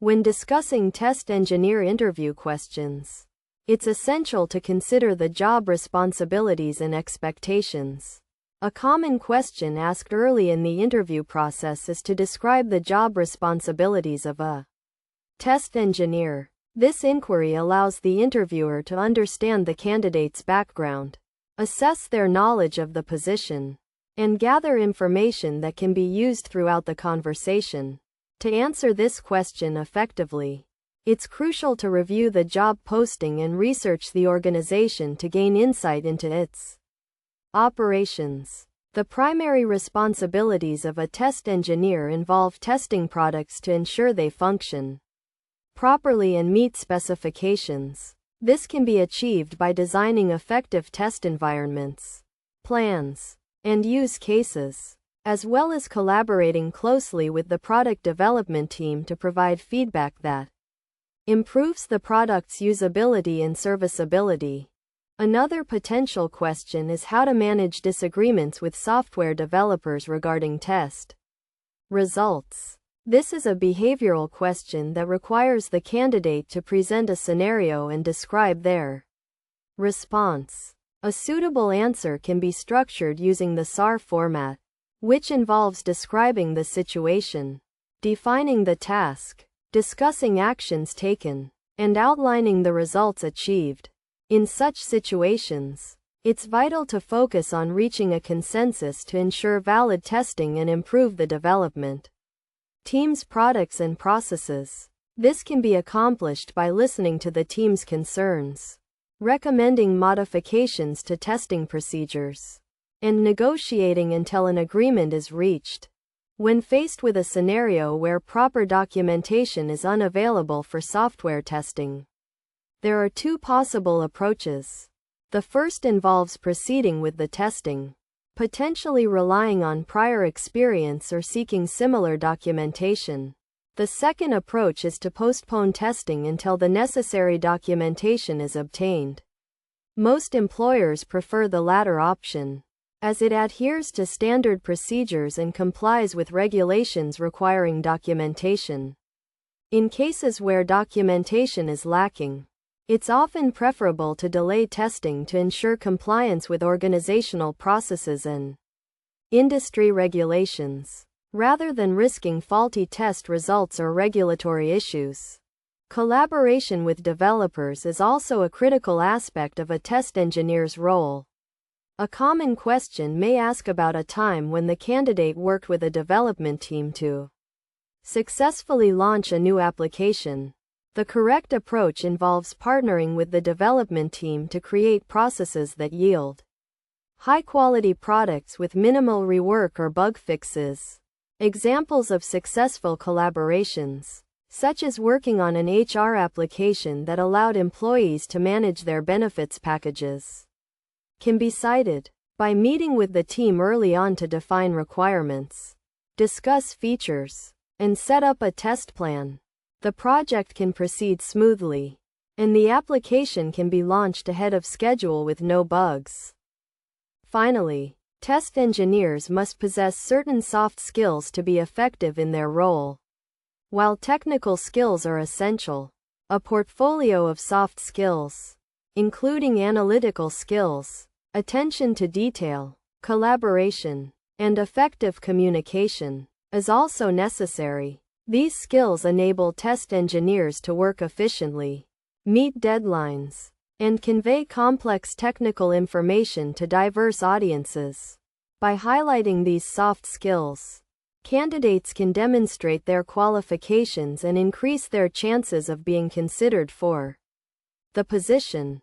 When discussing test engineer interview questions, it's essential to consider the job responsibilities and expectations. A common question asked early in the interview process is to describe the job responsibilities of a test engineer. This inquiry allows the interviewer to understand the candidate's background, assess their knowledge of the position, and gather information that can be used throughout the conversation. To answer this question effectively, it's crucial to review the job posting and research the organization to gain insight into its operations. The primary responsibilities of a test engineer involve testing products to ensure they function properly and meet specifications. This can be achieved by designing effective test environments, plans, and use cases, as well as collaborating closely with the product development team to provide feedback that improves the product's usability and serviceability. Another potential question is how to manage disagreements with software developers regarding test results. This is a behavioral question that requires the candidate to present a scenario and describe their response. A suitable answer can be structured using the SAR format, which involves describing the situation, defining the task, discussing actions taken, and outlining the results achieved. In such situations, it's vital to focus on reaching a consensus to ensure valid testing and improve the development team's products and processes. This can be accomplished by listening to the team's concerns, recommending modifications to testing procedures, and negotiating until an agreement is reached. When faced with a scenario where proper documentation is unavailable for software testing, there are two possible approaches. The first involves proceeding with the testing, potentially relying on prior experience or seeking similar documentation. The second approach is to postpone testing until the necessary documentation is obtained. Most employers prefer the latter option, as it adheres to standard procedures and complies with regulations requiring documentation. In cases where documentation is lacking, it's often preferable to delay testing to ensure compliance with organizational processes and industry regulations, rather than risking faulty test results or regulatory issues. Collaboration with developers is also a critical aspect of a test engineer's role. A common question may ask about a time when the candidate worked with a development team to successfully launch a new application. The correct approach involves partnering with the development team to create processes that yield high-quality products with minimal rework or bug fixes. Examples of successful collaborations, such as working on an HR application that allowed employees to manage their benefits packages, can be cited. By meeting with the team early on to define requirements, discuss features, and set up a test plan, the project can proceed smoothly, and the application can be launched ahead of schedule with no bugs. Finally, test engineers must possess certain soft skills to be effective in their role. While technical skills are essential, a portfolio of soft skills, including analytical skills, attention to detail, collaboration, and effective communication, is also necessary. These skills enable test engineers to work efficiently, meet deadlines, and convey complex technical information to diverse audiences. By highlighting these soft skills, candidates can demonstrate their qualifications and increase their chances of being considered for the position.